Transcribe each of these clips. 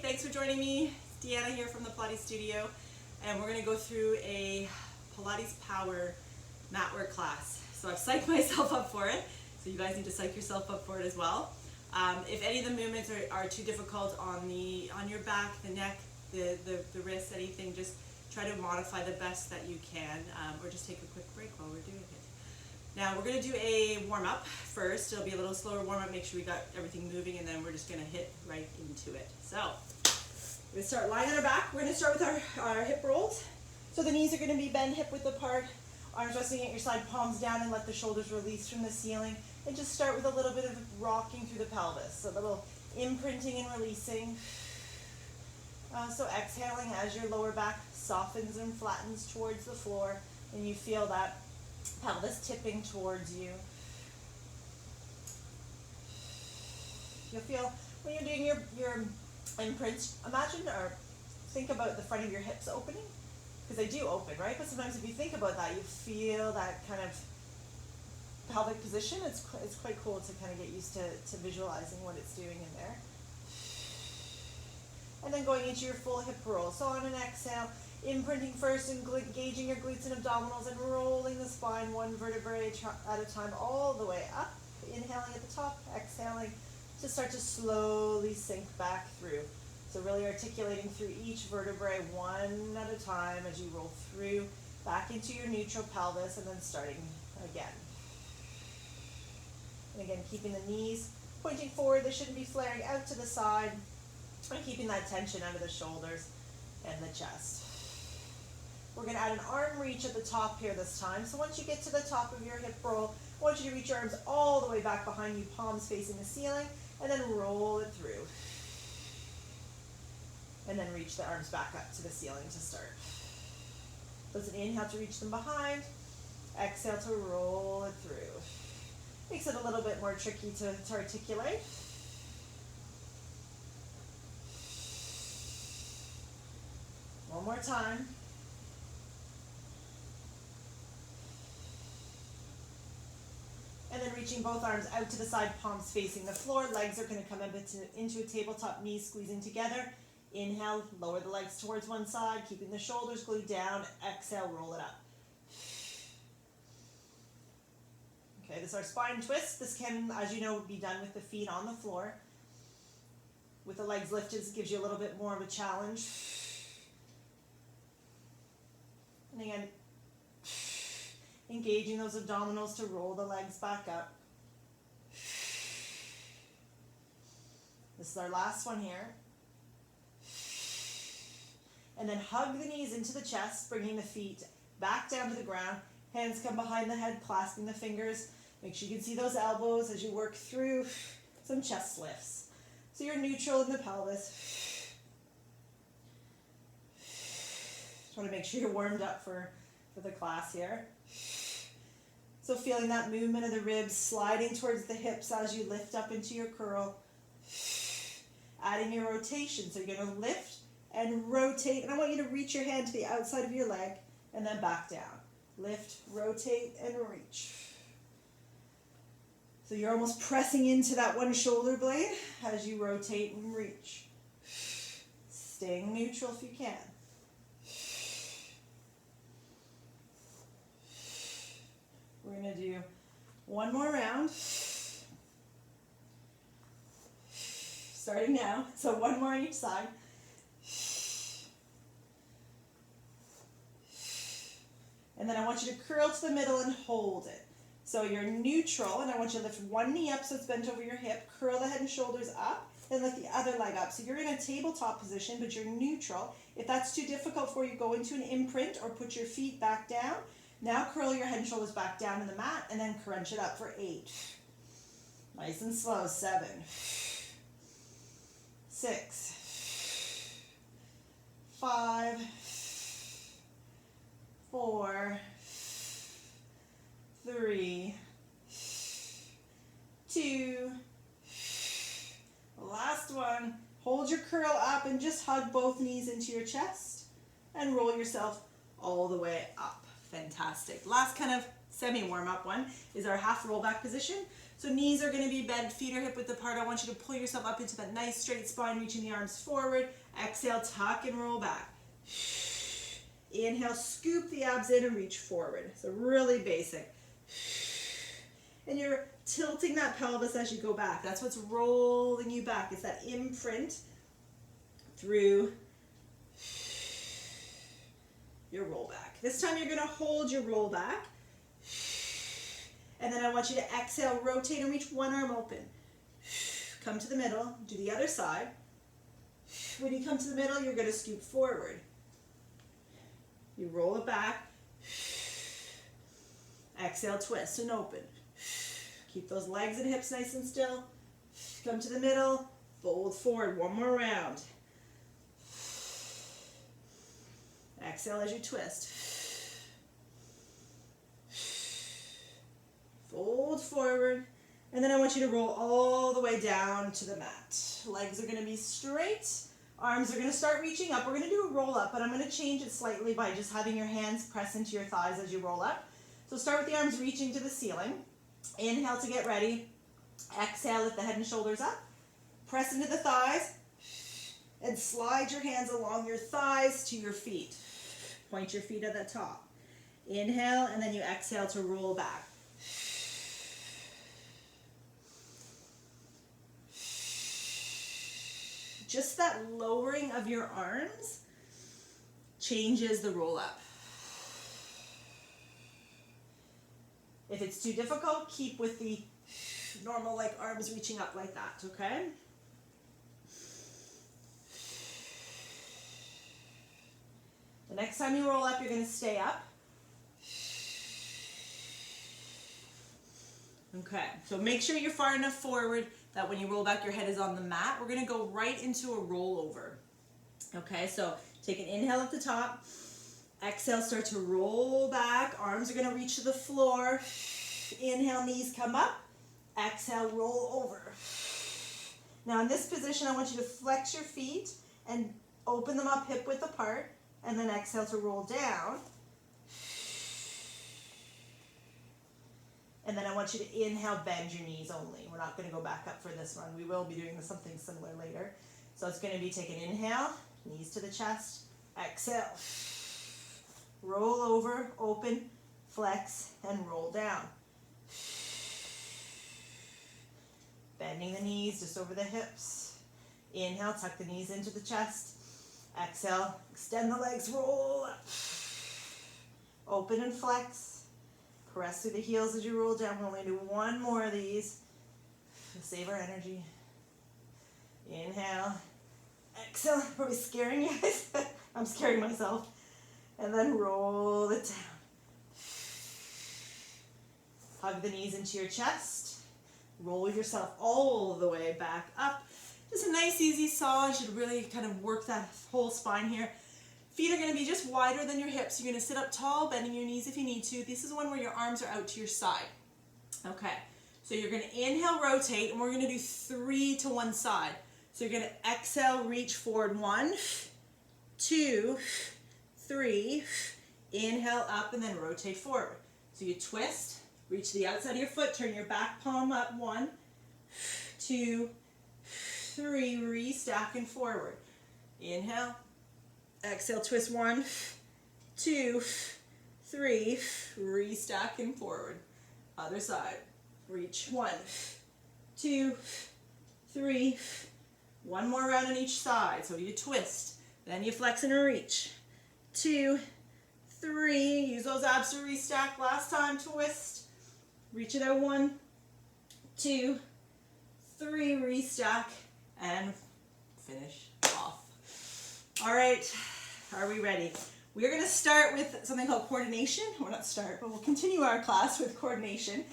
thanks for joining me. Deanna here from the Pilates studio, and we're going to go through a Pilates Power mat work class. So I've psyched myself up for it, so you guys need to psych yourself up for it as well. If any of the movements are too difficult on your back, the neck, the wrists, anything, just try to modify the best that you can, or just take a quick break while we're doing it. Now we're going to do a warm-up first. It'll be a little slower warm-up, make sure we got everything moving, and then we're just going to hit right into it. So we're going to start lying on our back. We're going to start with our hip rolls. So the knees are going to be bent hip width apart, arms resting at your side, palms down, and let the shoulders release from the ceiling. And just start with a little bit of rocking through the pelvis, so a little imprinting and releasing. So exhaling as your lower back softens and flattens towards the floor, and you feel that pelvis tipping towards you. You'll feel when you're doing your imprints, imagine or think about the front of your hips opening, because they do open, right? But sometimes if you think about that, you feel that kind of pelvic position. It's quite cool to kind of get used to visualizing what it's doing in there. And then going into your full hip roll. So on an exhale, imprinting first and engaging your glutes and abdominals and rolling the spine one vertebrae at a time all the way up. Inhaling at the top, exhaling to start to slowly sink back through. So really articulating through each vertebrae one at a time as you roll through back into your neutral pelvis, and then starting again. And again, keeping the knees pointing forward. They shouldn't be flaring out to the side. And keeping that tension under the shoulders and the chest. We're going to add an arm reach at the top here this time. So once you get to the top of your hip roll, I want you to reach your arms all the way back behind you, palms facing the ceiling, and then roll it through. And then reach the arms back up to the ceiling to start. So it's an inhale to reach them behind, exhale to roll it through. Makes it a little bit more tricky to articulate. One more time. And then reaching both arms out to the side, palms facing the floor. Legs are going to come into a tabletop, knees squeezing together. Inhale, lower the legs towards one side, keeping the shoulders glued down. Exhale, roll it up. Okay, this is our spine twist. This can, as you know, be done with the feet on the floor. With the legs lifted, this gives you a little bit more of a challenge. And again, engaging those abdominals to roll the legs back up. This is our last one here. And then hug the knees into the chest, bringing the feet back down to the ground. Hands come behind the head, clasping the fingers. Make sure you can see those elbows as you work through some chest lifts. So you're neutral in the pelvis. Want to make sure you're warmed up for the class here. So feeling that movement of the ribs sliding towards the hips as you lift up into your curl. Adding your rotation. So you're going to lift and rotate. And I want you to reach your hand to the outside of your leg and then back down. Lift, rotate, and reach. So you're almost pressing into that one shoulder blade as you rotate and reach. Staying neutral if you can. We're going to do one more round, starting now, so one more on each side. And then I want you to curl to the middle and hold it. So you're neutral, and I want you to lift one knee up so it's bent over your hip, curl the head and shoulders up, and lift the other leg up. So you're in a tabletop position, but you're neutral. If that's too difficult for you, go into an imprint or put your feet back down. Now curl your head and shoulders back down in the mat, and then crunch it up for 8. Nice and slow. 7, 6, 5, 4, 3, 2. Last one. Hold your curl up and just hug both knees into your chest and roll yourself all the way up. Fantastic. Last kind of semi warm-up one is our half rollback position. So knees are going to be bent, feet are hip width apart. I want you to pull yourself up into that nice straight spine, reaching the arms forward. Exhale, tuck and roll back. Inhale, scoop the abs in and reach forward. So really basic. And you're tilting that pelvis as you go back. That's what's rolling you back. It's that imprint through your roll back. This time you're going to hold your roll back. And then I want you to exhale, rotate and reach one arm open. Come to the middle, do the other side. When you come to the middle, you're going to scoop forward. You roll it back. Exhale, twist and open. Keep those legs and hips nice and still. Come to the middle, fold forward, one more round. Exhale as you twist. Fold forward, and then I want you to roll all the way down to the mat. Legs are going to be straight. Arms are going to start reaching up. We're going to do a roll up, but I'm going to change it slightly by just having your hands press into your thighs as you roll up. So start with the arms reaching to the ceiling. Inhale to get ready. Exhale, lift the head and shoulders up. Press into the thighs and slide your hands along your thighs to your feet. Point your feet at the top. Inhale, and then you exhale to roll back. Just that lowering of your arms changes the roll up. If it's too difficult, keep with the normal like arms reaching up like that, okay? The next time you roll up, you're going to stay up. Okay, so make sure you're far enough forward that when you roll back, your head is on the mat. We're going to go right into a rollover. Okay, so take an inhale at the top. Exhale, start to roll back. Arms are going to reach to the floor. Inhale, knees come up. Exhale, roll over. Now in this position, I want you to flex your feet and open them up hip width apart. And then exhale to roll down. And then I want you to inhale, bend your knees only. We're not going to go back up for this one. We will be doing something similar later. So it's going to be take an inhale, knees to the chest, exhale. Roll over, open, flex, and roll down. Bending the knees just over the hips. Inhale, tuck the knees into the chest. Exhale, extend the legs, roll up. Open and flex. Press through the heels as you roll down. We're only going to do one more of these. Save our energy. Inhale. Exhale. Probably scaring you guys. I'm scaring myself. And then roll it down. Hug the knees into your chest. Roll yourself all the way back up. Just a nice easy saw. You should really kind of work that whole spine here. Feet are going to be just wider than your hips. You're going to sit up tall, bending your knees if you need to. This is one where your arms are out to your side. Okay, so you're going to inhale, rotate, and we're going to do 3 to one side. So you're going to exhale, reach forward. 1, 2, 3. Inhale up and then rotate forward. So you twist, reach the outside of your foot, turn your back palm up. 1, 2, 3. Restack and forward. Inhale. Exhale, twist. 1, 2, 3. Restack and forward. Other side. Reach. 1, 2, 3. One more round on each side. So you twist. Then you flex and reach. 2, 3. Use those abs to restack. Last time, twist. Reach it out. 1, 2, 3. Restack and finish off. All right, are we ready? We're going to start with something called coordination. Well, not start, but we'll continue our class with coordination.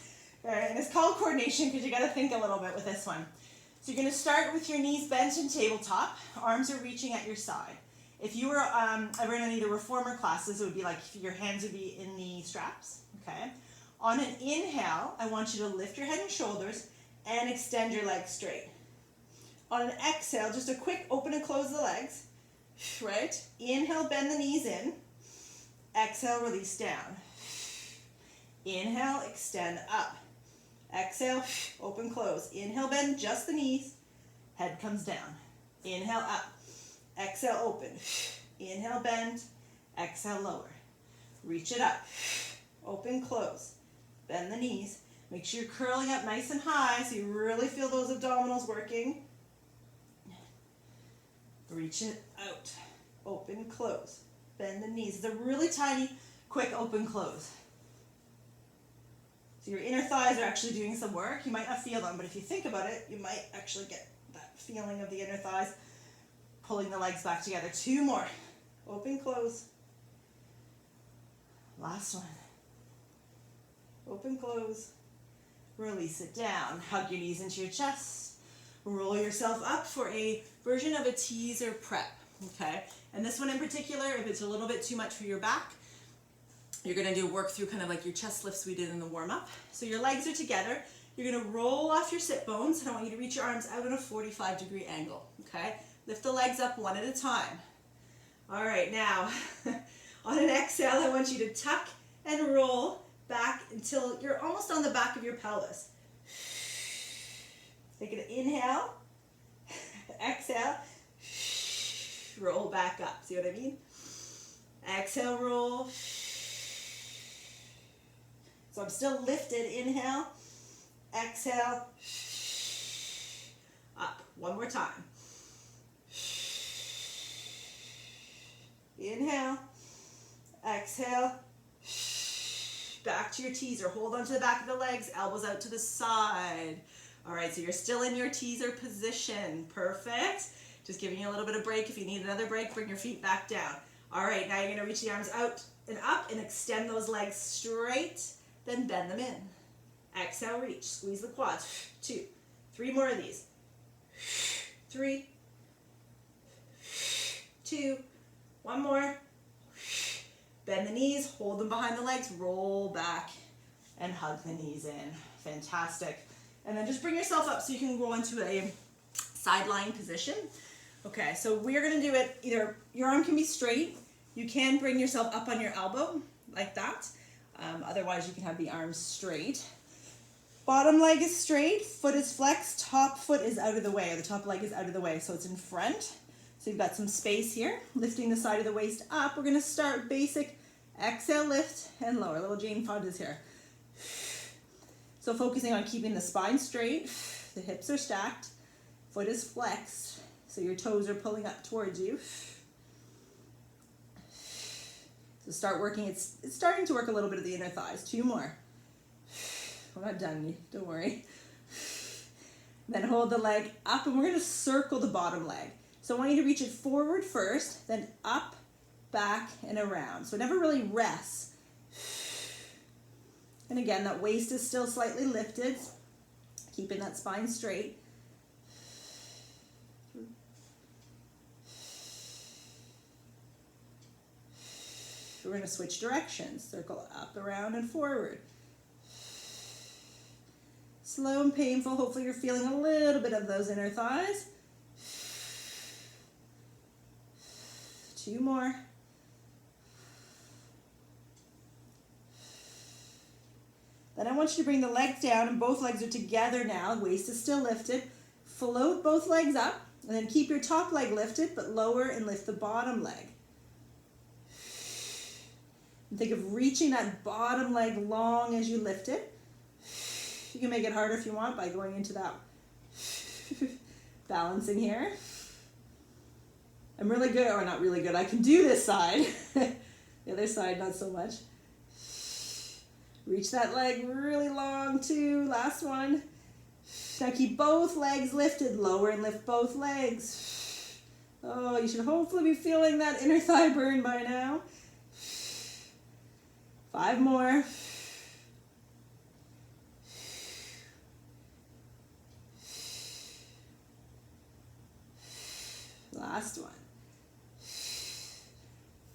All right, and it's called coordination because you got to think a little bit with this one. So you're going to start with your knees bent and tabletop. Arms are reaching at your side. If you were ever in any of the reformer classes, it would be like your hands would be in the straps. Okay. On an inhale, I want you to lift your head and shoulders and extend your legs straight. On an exhale, just a quick open and close the legs. Right? Inhale, bend the knees in. Exhale, release down. Inhale, extend up. Exhale, open, close. Inhale, bend, just the knees. Head comes down. Inhale, up. Exhale, open. Inhale, bend. Exhale, lower. Reach it up. Open, close. Bend the knees. Make sure you're curling up nice and high so you really feel those abdominals working. Reach it out. Open, close. Bend the knees. It's a really tiny, quick open, close. So your inner thighs are actually doing some work. You might not feel them, but if you think about it, you might actually get that feeling of the inner thighs pulling the legs back together. 2 more. Open, close. Last one. Open, close. Release it down. Hug your knees into your chest. Roll yourself up for a version of a teaser prep, okay? And this one in particular, if it's a little bit too much for your back, you're gonna do work through kind of like your chest lifts we did in the warm-up. So your legs are together. You're gonna roll off your sit bones, and I want you to reach your arms out at a 45-degree angle, okay? Lift the legs up one at a time. All right, now, on an exhale, I want you to tuck and roll back until you're almost on the back of your pelvis. Take an inhale, exhale, roll back up. See what I mean? Exhale, roll. So I'm still lifted. Inhale, exhale, up. One more time. Inhale, exhale, back to your teaser. Hold on to the back of the legs, elbows out to the side. All right, so you're still in your teaser position. Perfect. Just giving you a little bit of break. If you need another break, bring your feet back down. All right, now you're gonna reach the arms out and up and extend those legs straight, then bend them in. Exhale, reach, squeeze the quads. 2, 3 more of these. 3, 2, 1 more. Bend the knees, hold them behind the legs, roll back and hug the knees in. Fantastic. And then just bring yourself up so you can go into a side lying position. Okay, so we're gonna do it either, your arm can be straight, you can bring yourself up on your elbow like that. Otherwise you can have the arms straight. Bottom leg is straight, foot is flexed, top foot is out of the way, or the top leg is out of the way, so it's in front. So you've got some space here, lifting the side of the waist up. We're gonna start basic, exhale, lift, and lower. Little Jane Fonda's here. So focusing on keeping the spine straight, the hips are stacked, foot is flexed, so your toes are pulling up towards you. So start working, it's starting to work a little bit of the inner thighs. 2 more. We're not done, don't worry. Then hold the leg up, and we're gonna circle the bottom leg. So I want you to reach it forward first, then up, back, and around. So it never really rests. And again, that waist is still slightly lifted, keeping that spine straight. We're going to switch directions. Circle up, around, and forward. Slow and painful. Hopefully you're feeling a little bit of those inner thighs. 2 more. Then I want you to bring the legs down, and both legs are together now. Waist is still lifted. Float both legs up, and then keep your top leg lifted, but lower and lift the bottom leg. And think of reaching that bottom leg long as you lift it. You can make it harder if you want by going into that balancing here. I'm really good, or not really good, I can do this side. The other side, not so much. Reach that leg really long too, last one. Now keep both legs lifted, lower and lift both legs. Oh, you should hopefully be feeling that inner thigh burn by now. 5 more. Last one.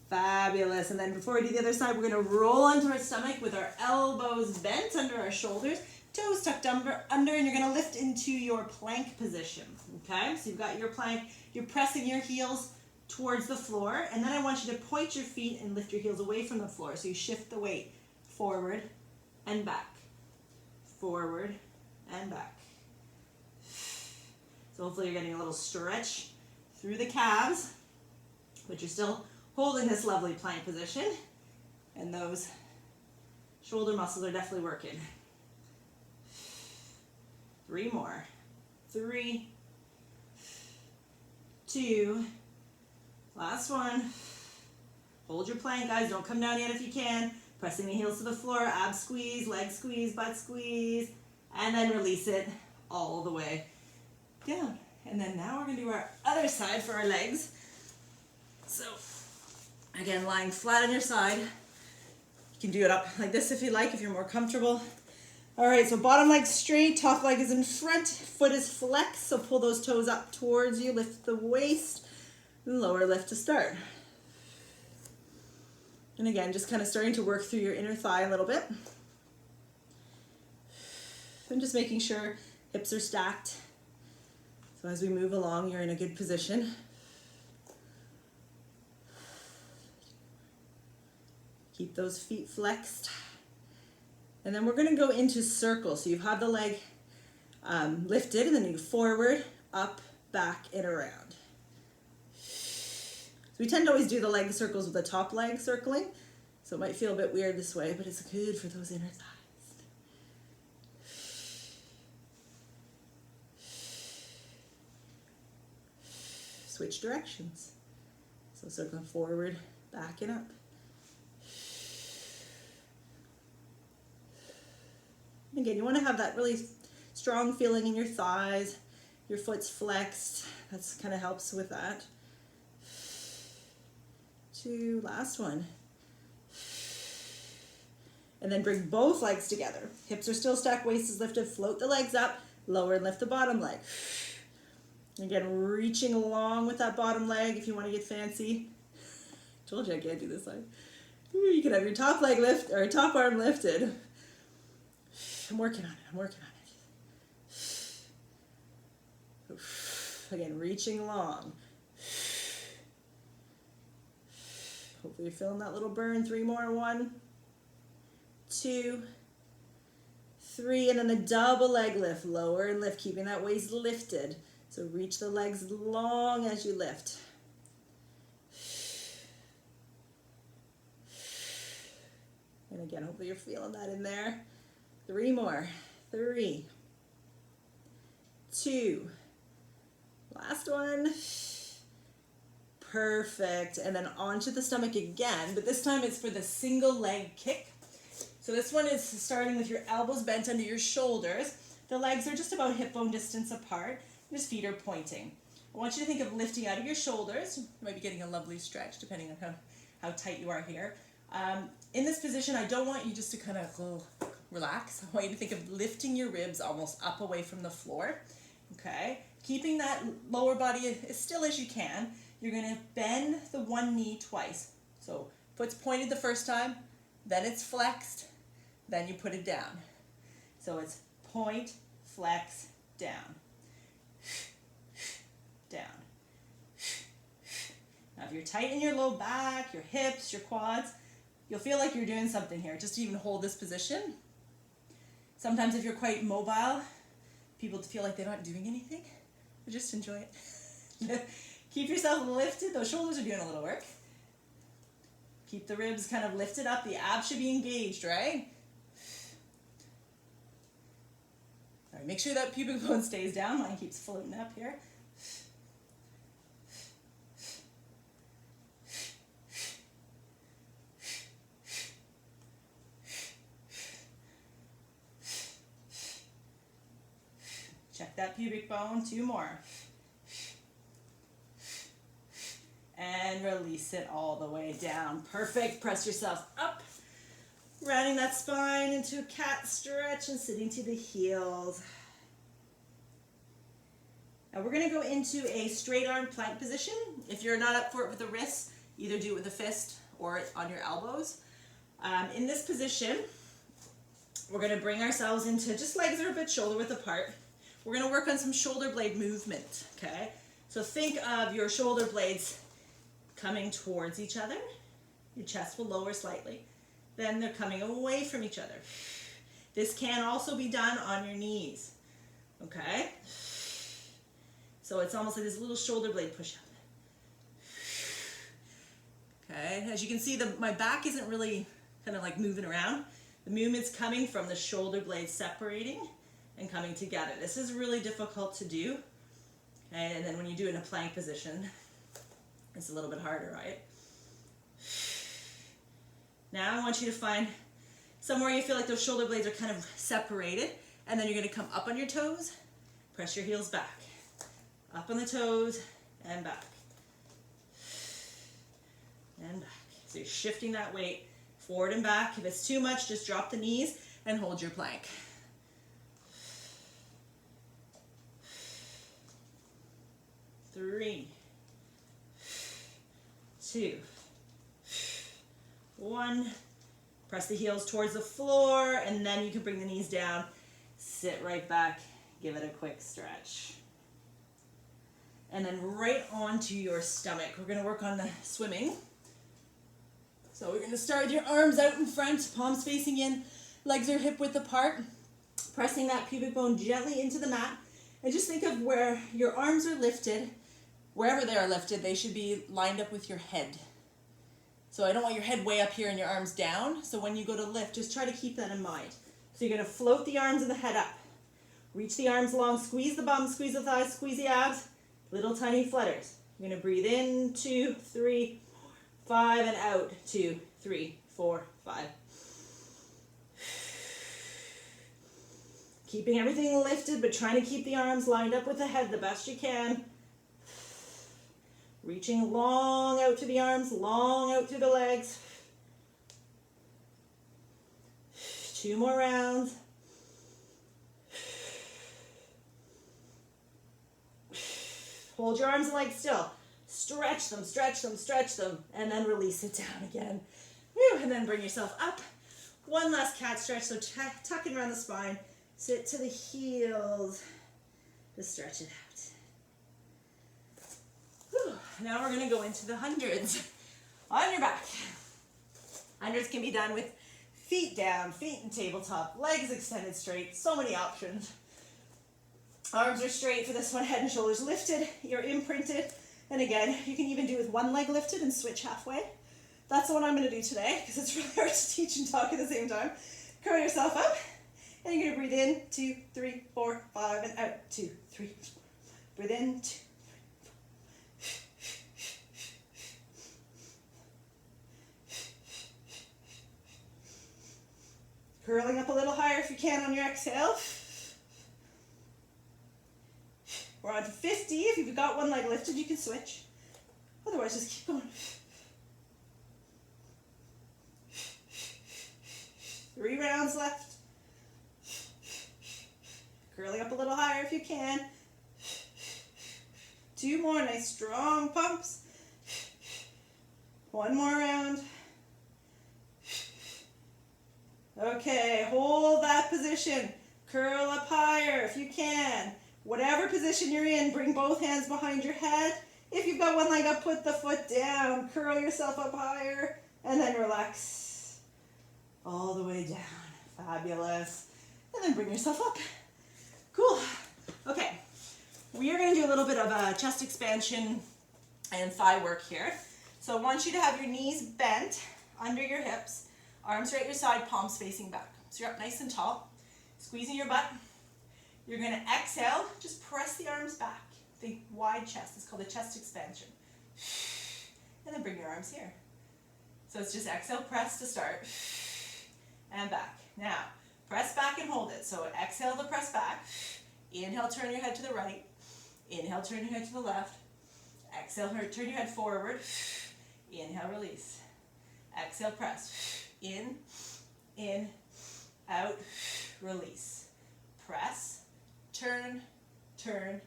Fabulous. And then before we do the other side, we're going to roll onto our stomach with our elbows bent under our shoulders, toes tucked under, and you're going to lift into your plank position. Okay? So you've got your plank, you're pressing your heels towards the floor, and then I want you to point your feet and lift your heels away from the floor. So you shift the weight forward and back, forward and back. So hopefully you're getting a little stretch through the calves, but you're still holding this lovely plank position, and those shoulder muscles are definitely working. 3 more. 3, 2, last one. Hold your plank, guys. Don't come down yet if you can. Pressing the heels to the floor, ab squeeze, leg squeeze, butt squeeze, and then release it all the way down. And then now we're going to do our other side for our legs. So, again, lying flat on your side. You can do it up like this if you like, if you're more comfortable. All right, so bottom leg straight, top leg is in front, foot is flexed, so pull those toes up towards you, lift the waist, and lower lift to start. And again, just kind of starting to work through your inner thigh a little bit. And just making sure hips are stacked. So as we move along, you're in a good position. Keep those feet flexed. And then we're going to go into circles. So you have the leg lifted, and then you go forward, up, back, and around. So we tend to always do the leg circles with the top leg circling. So it might feel a bit weird this way, but it's good for those inner thighs. Switch directions. So circling forward, back, and up. Again, you want to have that really strong feeling in your thighs, your foot's flexed. That's kind of helps with that. 2, last one. And then bring both legs together. Hips are still stacked, waist is lifted, float the legs up, lower and lift the bottom leg. Again, reaching along with that bottom leg if you want to get fancy. Told you I can't do this side. You can have your top leg lift or top arm lifted. I'm working on it. Again, reaching along. Hopefully you're feeling that little burn. 3 more. 1, 2, 3, and then a double leg lift. Lower and lift, keeping that waist lifted. So reach the legs long as you lift. And again, hopefully you're feeling that in there. 3 more. 3, 2, last one. Perfect. And then onto the stomach again, but this time it's for the single leg kick. So this one is starting with your elbows bent under your shoulders. The legs are just about hip bone distance apart. Your feet are pointing. I want you to think of lifting out of your shoulders. You might be getting a lovely stretch depending on how tight you are here. In this position, I don't want you just to kind of go relax. I want you to think of lifting your ribs almost up away from the floor. Okay? Keeping that lower body as still as you can. You're going to bend the one knee twice. So foot's pointed the first time, then it's flexed, then you put it down. So it's point, flex, down. Down. Now if you're tight in your low back, your hips, your quads, you'll feel like you're doing something here just to even hold this position. Sometimes if you're quite mobile, people feel like they're not doing anything. But just enjoy it. Keep yourself lifted. Those shoulders are doing a little work. Keep the ribs kind of lifted up. The abs should be engaged, right? All right, make sure that pubic bone stays down. Mine keeps floating up here. Check that pubic bone. 2 more. And release it all the way down. Perfect. Press yourself up. Rounding that spine into a cat stretch and sitting to the heels. Now we're going to go into a straight arm plank position. If you're not up for it with the wrists, either do it with a fist or on your elbows. In this position, we're going to bring ourselves into just legs are a bit shoulder width apart. We're going to work on some shoulder blade movement, okay? So think of your shoulder blades coming towards each other. Your chest will lower slightly. Then they're coming away from each other. This can also be done on your knees. Okay? So it's almost like this little shoulder blade push-up. Okay, as you can see, my back isn't really kind of like moving around. The movement's coming from the shoulder blades separating and coming together. This is really difficult to do. Okay, and then when you do it in a plank position, it's a little bit harder, right? Now I want you to find somewhere you feel like those shoulder blades are kind of separated, and then you're going to come up on your toes, press your heels back. Up on the toes and back. And back. So you're shifting that weight forward and back. If it's too much, just drop the knees and hold your plank. 3, 2, 1. Press the heels towards the floor, and then you can bring the knees down. Sit right back. Give it a quick stretch. And then right onto your stomach. We're going to work on the swimming. So we're going to start with your arms out in front, palms facing in, legs are hip width apart, pressing that pubic bone gently into the mat. And just think of where your arms are lifted. Wherever they are lifted, they should be lined up with your head. So I don't want your head way up here and your arms down. So when you go to lift, just try to keep that in mind. So you're going to float the arms and the head up. Reach the arms long, squeeze the bum, squeeze the thighs, squeeze the abs. Little tiny flutters. You're going to breathe in, 2, 3, 4, 5, and out, 2, 3, 4, 5. Keeping everything lifted, but trying to keep the arms lined up with the head the best you can. Reaching long out to the arms, long out to the legs. 2 more rounds. Hold your arms and legs still. Stretch them, stretch them, stretch them, and then release it down again. Whew, and then bring yourself up. One last cat stretch, so tucking around the spine. Sit to the heels. Just stretch it out. Whew. Now we're going to go into the hundreds. On your back. Hundreds can be done with feet down, feet in tabletop, legs extended straight. So many options. Arms are straight for this one, head and shoulders lifted, you're imprinted. And again, you can even do with one leg lifted and switch halfway. That's the one I'm going to do today because it's really hard to teach and talk at the same time. Curl yourself up, and you're going to breathe in, 2, 3, 4, 5, and out, 2, 3, 4. Breathe in, 2. Curling up a little higher if you can on your exhale. We're on to 50. If you've got one leg lifted, you can switch. Otherwise, just keep going. 3 rounds left. Curling up a little higher if you can. 2 more nice strong pumps. 1 more round. Okay, hold that position. Curl up higher if you can. Whatever position you're in, bring both hands behind your head. If you've got one leg up, put the foot down. Curl yourself up higher, and then relax all the way down. Fabulous. And then bring yourself up. Cool. Okay, we are going to do a little bit of a chest expansion and thigh work here. So I want you to have your knees bent under your hips, arms right at your side, palms facing back. So you're up nice and tall, squeezing your butt. You're going to exhale, just press the arms back. Think wide chest. It's called a chest expansion. And then bring your arms here. So it's just exhale, press to start. And back. Now, press back and hold it. So exhale to press back. Inhale, turn your head to the right. Inhale, turn your head to the left. Exhale, turn your head forward. Inhale, release. Exhale, press. In, out, release. Press. Turn, turn,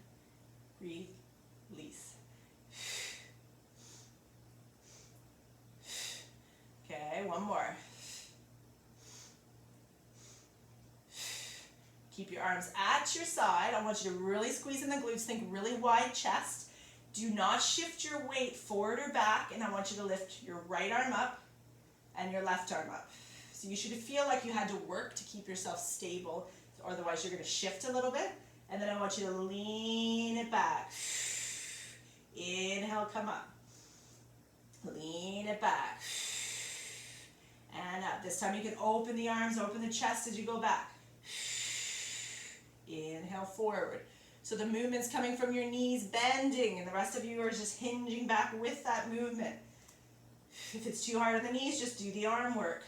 release. Okay, one more. Keep your arms at your side. I want you to really squeeze in the glutes. Think really wide chest. Do not shift your weight forward or back, and I want you to lift your right arm up and your left arm up. So you should feel like you had to work to keep yourself stable. Otherwise, you're going to shift a little bit. And then I want you to lean it back. Inhale, come up. Lean it back. And up. This time you can open the arms, open the chest as you go back. Inhale, forward. So the movement's coming from your knees bending, and the rest of you are just hinging back with that movement. If it's too hard on the knees, just do the arm work.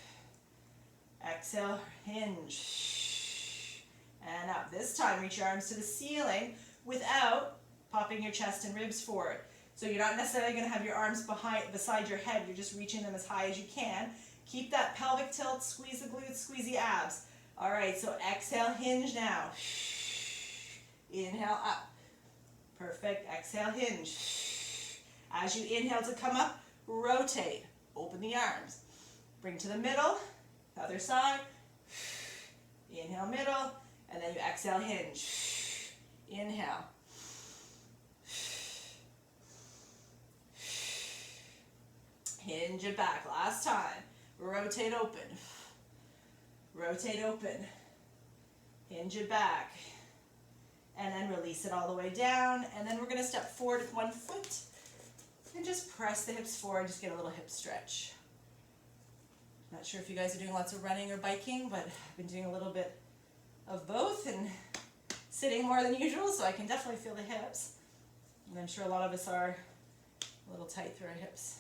Exhale, hinge. And up. This time, reach your arms to the ceiling without popping your chest and ribs forward. So you're not necessarily going to have your arms beside your head. You're just reaching them as high as you can. Keep that pelvic tilt. Squeeze the glutes, squeeze the abs. All right, so exhale, hinge now. Inhale, up. Perfect. Exhale, hinge. As you inhale to come up, rotate. Open the arms. Bring to the middle. Other side. Inhale, middle. And then you exhale, hinge. Inhale. Hinge it back. Last time. Rotate open. Rotate open. Hinge it back. And then release it all the way down. And then we're going to step forward with one foot. And just press the hips forward. Just get a little hip stretch. Not sure if you guys are doing lots of running or biking, but I've been doing a little bit of both and sitting more than usual, so I can definitely feel the hips. And I'm sure a lot of us are a little tight through our hips.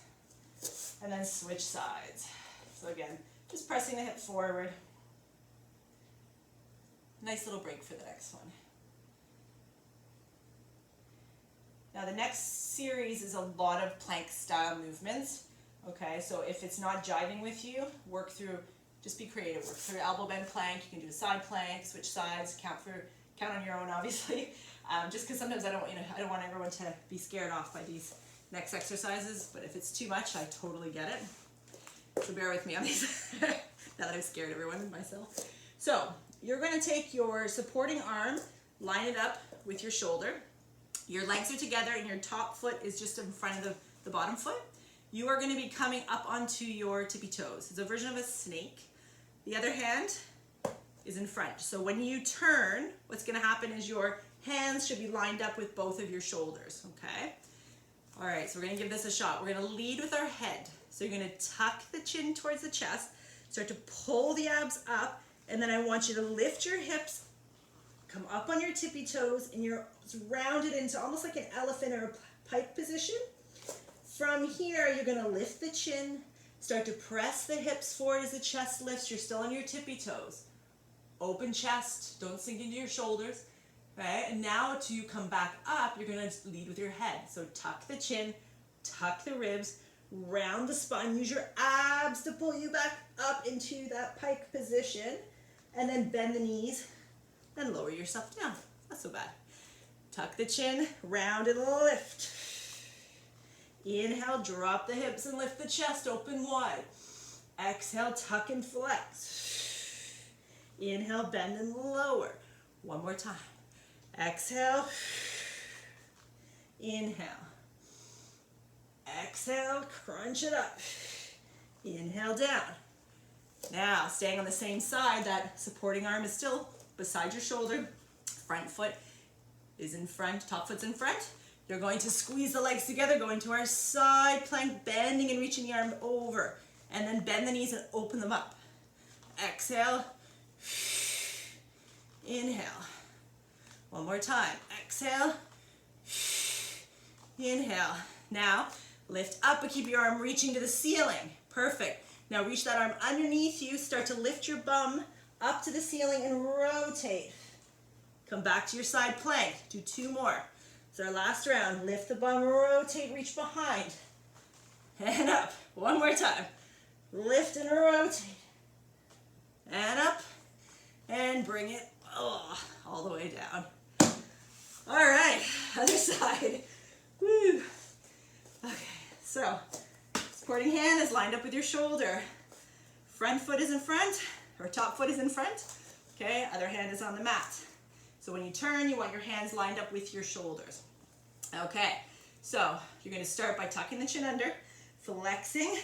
And then switch sides. So again, just pressing the hip forward. Nice little break for the next one. Now the next series is a lot of plank style movements. Okay, so if it's not jiving with you, work through, just be creative. Work through elbow bend plank. You can do a side plank, switch sides, count on your own, obviously. Just because sometimes I don't want everyone to be scared off by these next exercises. But if it's too much, I totally get it. So bear with me on these. Now that I've scared everyone and myself. So you're going to take your supporting arm, line it up with your shoulder. Your legs are together, and your top foot is just in front of the bottom foot. You are going to be coming up onto your tippy toes. It's a version of a snake. The other hand is in front. So when you turn, what's going to happen is your hands should be lined up with both of your shoulders, okay? All right, so we're going to give this a shot. We're going to lead with our head. So you're going to tuck the chin towards the chest, start to pull the abs up, and then I want you to lift your hips, come up on your tippy toes, and you're rounded into almost like an elephant or a pike position. From here, you're going to lift the chin, start to press the hips forward as the chest lifts. You're still on your tippy toes. Open chest, don't sink into your shoulders. Right? And now to come back up, you're going to lead with your head. So tuck the chin, tuck the ribs, round the spine. Use your abs to pull you back up into that pike position. And then bend the knees and lower yourself down. Not so bad. Tuck the chin, round and lift. Inhale, drop the hips and lift the chest, open wide. Exhale, tuck and flex. Inhale, bend and lower. One more time. Exhale. Inhale. Exhale, crunch it up. Inhale, down. Now, staying on the same side, that supporting arm is still beside your shoulder. Front foot is in front, top foot's in front. You're going to squeeze the legs together, going to our side plank, bending and reaching the arm over. And then bend the knees and open them up. Exhale. Inhale. One more time. Exhale. Inhale. Now, lift up and keep your arm reaching to the ceiling. Perfect. Now reach that arm underneath you. Start to lift your bum up to the ceiling and rotate. Come back to your side plank. Do two more. It's our last round. Lift the bum, rotate, reach behind. And up. One more time. Lift and rotate. And up. And bring it all the way down. All right. Other side. Woo. Okay. So, supporting hand is lined up with your shoulder. Front foot is in front, or top foot is in front. Okay. Other hand is on the mat. So when you turn, you want your hands lined up with your shoulders. Okay, so you're going to start by tucking the chin under, flexing,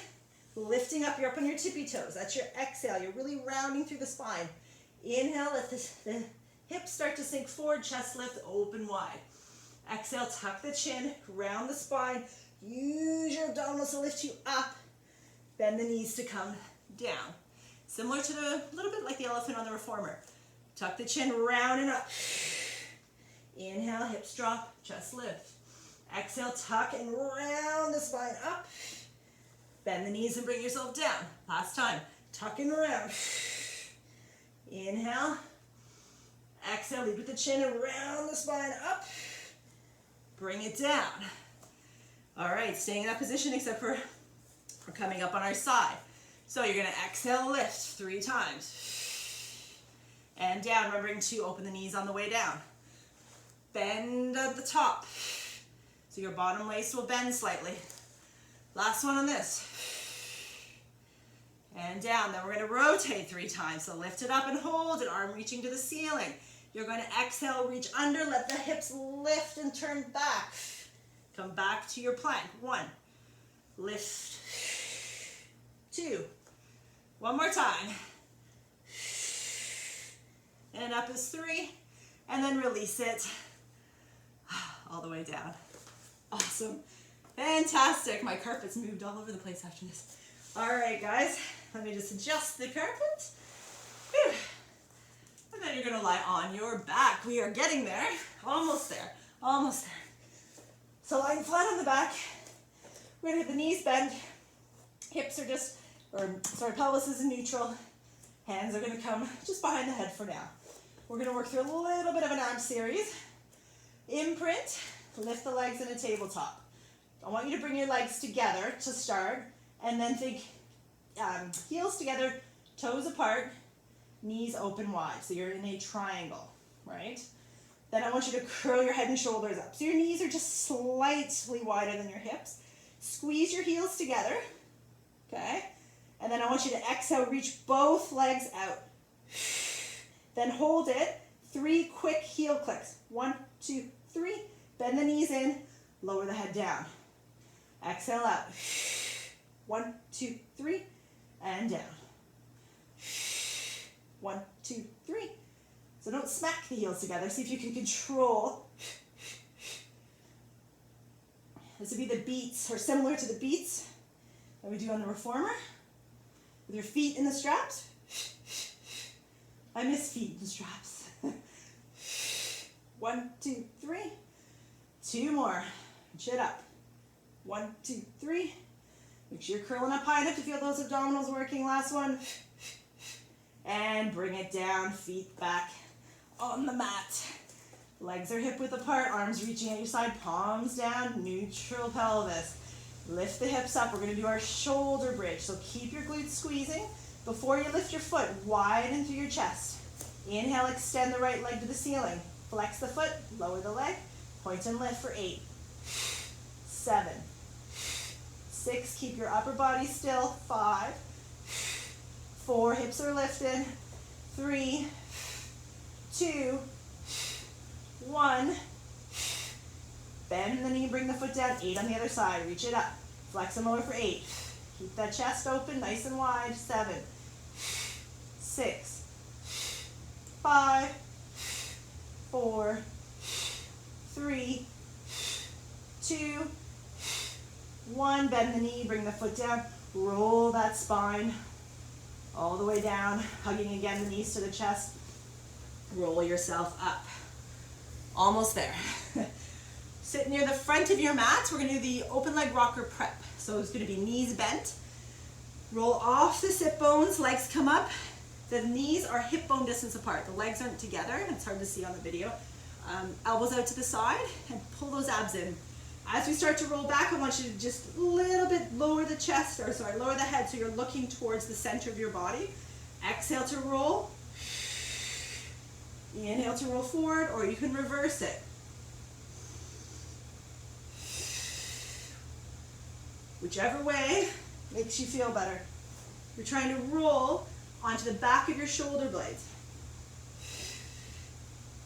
lifting up. You're up on your tippy toes. That's your exhale. You're really rounding through the spine. Inhale, lift the Hips start to sink forward, chest lift, open wide. Exhale, tuck the chin, round the spine. Use your abdominals to lift you up. Bend the knees to come down. Similar to a little bit like the elephant on the reformer. Tuck the chin, round and up. Inhale, hips drop, chest lift. Exhale, tuck and round the spine up. Bend the knees and bring yourself down. Last time, tuck and round. Inhale. Exhale, lead with the chin and round the spine up. Bring it down. All right, staying in that position except for we're coming up on our side. So you're gonna exhale, lift 3 times. And down, remembering to open the knees on the way down. Bend at the top. So your bottom waist will bend slightly. Last one on this. And down, then we're gonna rotate 3 times. So lift it up and hold it, arm reaching to the ceiling. You're going to exhale, reach under, let the hips lift and turn back. Come back to your plank. 1, lift, 2, one more time. And up is 3, and then release it all the way down. Awesome. Fantastic. My carpet's moved all over the place after this. All right, guys, let me just adjust the carpet. Whew. And then you're going to lie on your back. We are getting there. Almost there. Almost there. So lying flat on the back. We're going to hit the knees bend. Hips are just, pelvis is in neutral. Hands are going to come just behind the head for now. We're going to work through a little bit of an arm series. Imprint. Lift the legs in a tabletop. I want you to bring your legs together to start. And then think heels together, toes apart. Knees open wide, so you're in a triangle, right? Then I want you to curl your head and shoulders up. So your knees are just slightly wider than your hips. Squeeze your heels together, okay? And then I want you to exhale, reach both legs out. Then hold it, 3 quick heel clicks. 1, 2, 3. Bend the knees in, lower the head down. Exhale out. 1, 2, 3, and down. 1, 2, 3. So don't smack the heels together. See if you can control. This would be the beats, or similar to the beats that we do on the reformer. With your feet in the straps. I miss feet in straps. 1, 2, 3. 2 more. Chin up. 1, 2, 3. Make sure you're curling up high enough to feel those abdominals working. Last one. And bring it down, feet back on the mat. Legs are hip width apart, arms reaching at your side, palms down, neutral pelvis. Lift the hips up. We're going to do our shoulder bridge. So keep your glutes squeezing. Before you lift your foot, widen through your chest. Inhale, extend the right leg to the ceiling. Flex the foot, lower the leg, point and lift for 8, 7, 6, keep your upper body still, 5, 4, hips are lifted, 3, 2, 1, bend the knee, bring the foot down, 8 on the other side, reach it up, flex and lower for 8, keep that chest open, nice and wide, 7, 6, 5, 4, 3, 2, 1, bend the knee, bring the foot down, roll that spine all the way down, hugging again the knees to the chest, roll yourself up. Almost there. Sit near the front of your mat. We're going to do the open leg rocker prep. So it's going to be knees bent. Roll off the sit bones, legs come up. The knees are hip bone distance apart. The legs aren't together. It's hard to see on the video. Elbows out to the side and pull those abs in. As we start to roll back, I want you to just a little bit lower the chest, or sorry, lower the head so you're looking towards the center of your body. Exhale to roll. Inhale to roll forward, or you can reverse it. Whichever way makes you feel better. You're trying to roll onto the back of your shoulder blades,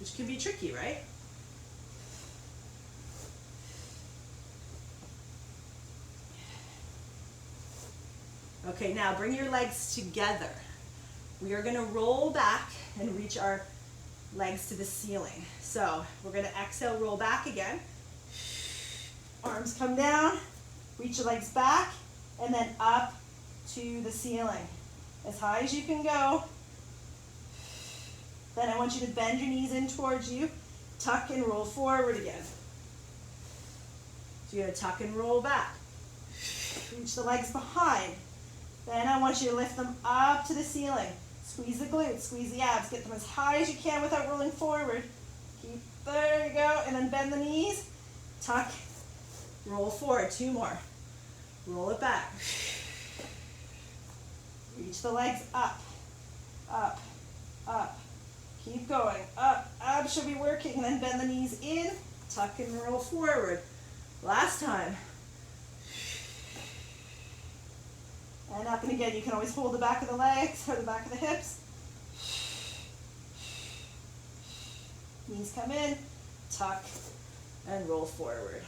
which can be tricky, right? Okay, now bring your legs together. We are going to roll back and reach our legs to the ceiling. So we're gonna exhale, roll back again. Arms come down, reach your legs back, and then up to the ceiling. As high as you can go. Then I want you to bend your knees in towards you, tuck and roll forward again. So you're gonna tuck and roll back. Reach the legs behind. Then I want you to lift them up to the ceiling. Squeeze the glutes, squeeze the abs, get them as high as you can without rolling forward. There you go, and then bend the knees, tuck, roll forward, 2 more. Roll it back. Reach the legs up, up, up. Keep going, up, abs should be working, then bend the knees in, tuck and roll forward. Last time. And up and again, you can always hold the back of the legs or the back of the hips. Knees come in, tuck, and roll forward.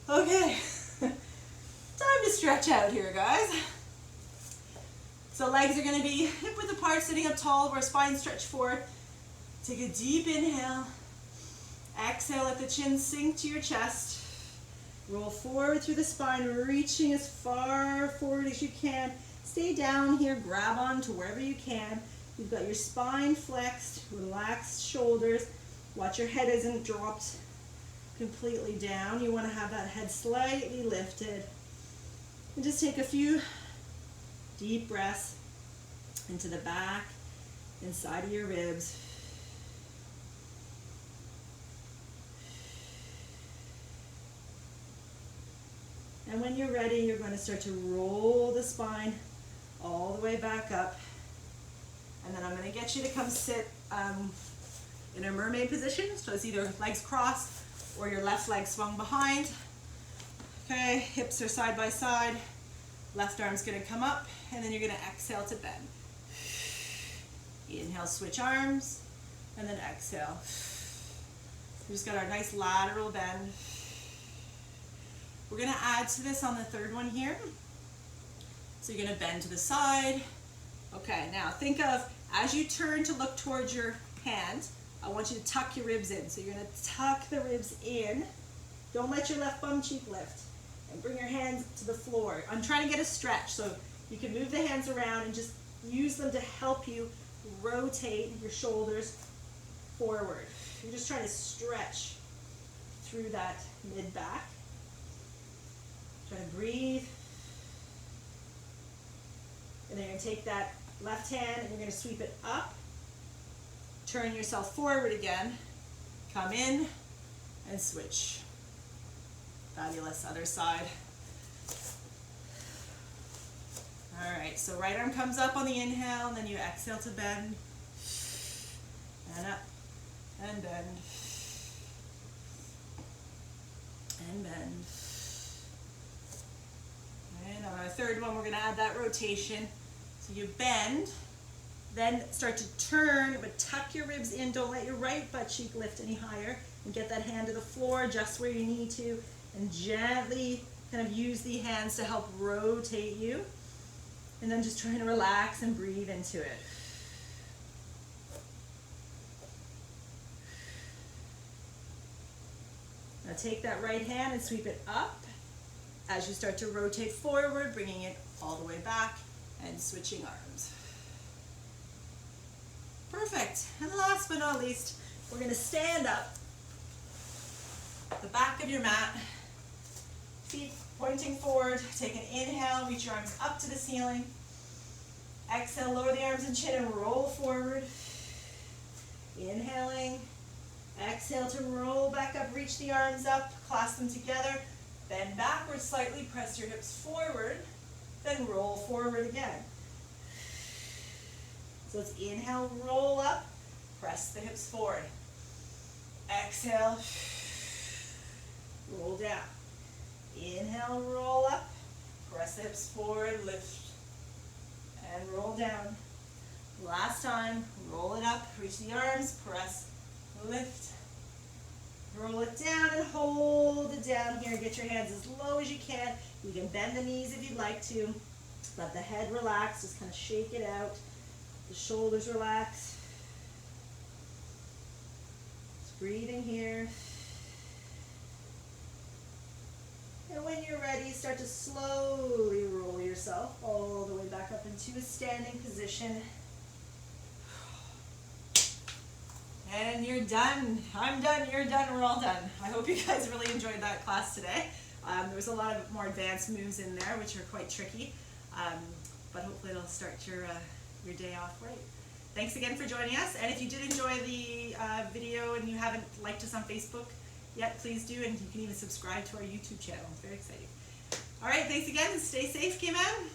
Okay, time to stretch out here, guys. So legs are gonna be hip width apart, sitting up tall, where spine stretch forward. Take a deep inhale. Exhale, let the chin sink to your chest. Roll forward through the spine, reaching as far forward as you can. Stay down here, grab on to wherever you can. You've got your spine flexed, relaxed shoulders. Watch your head isn't dropped completely down. You want to have that head slightly lifted. And just take a few deep breaths into the back, inside of your ribs. And when you're ready, you're going to start to roll the spine all the way back up. And then I'm going to get you to come sit in a mermaid position. So it's either legs crossed or your left leg swung behind. Okay, hips are side by side. Left arm's going to come up, and then you're going to exhale to bend. Inhale, switch arms, and then exhale. We just got our nice lateral bend. We're going to add to this on the third one here. So you're going to bend to the side. Okay, now think of, as you turn to look towards your hand, I want you to tuck your ribs in. So you're going to tuck the ribs in. Don't let your left bum cheek lift. And bring your hands to the floor. I'm trying to get a stretch, so you can move the hands around and just use them to help you rotate your shoulders forward. You're just trying to stretch through that mid-back. Try to breathe. And then you're going to take that left hand and you're going to sweep it up. Turn yourself forward again. Come in and switch. Fabulous. Other side. All right, so right arm comes up on the inhale, and then you exhale to bend. And up, and bend. And bend. And on our third one, we're going to add that rotation. So you bend, then start to turn, but tuck your ribs in. Don't let your right butt cheek lift any higher. And get that hand to the floor just where you need to. And gently kind of use the hands to help rotate you. And then just trying to relax and breathe into it. Now take that right hand and sweep it up as you start to rotate forward, bringing it all the way back and switching arms. Perfect. And last but not least, we're going to stand up. The back of your mat. Feet pointing forward. Take an inhale, reach your arms up to the ceiling. Exhale, lower the arms and chin and roll forward. Inhaling. Exhale to roll back up, reach the arms up, clasp them together. Bend backwards slightly, press your hips forward, then roll forward again. So it's inhale, roll up, press the hips forward. Exhale, roll down. Inhale, roll up, press the hips forward, lift, and roll down. Last time, roll it up, reach the arms, press, lift, roll it down and hold it down here. Get your hands as low as you can. You can bend the knees if you'd like to. Let the head relax, just kind of shake it out. The shoulders relax. Breathing here. And when you're ready, start to slowly roll yourself all the way back up into a standing position. And you're done. I'm done, you're done, we're all done. I hope you guys really enjoyed that class today. There was a lot of more advanced moves in there, which are quite tricky. But hopefully it'll start your day off right. Thanks again for joining us. And if you did enjoy the video and you haven't liked us on Facebook yet, please do. And you can even subscribe to our YouTube channel. It's very exciting. All right, thanks again. Stay safe, K-Man.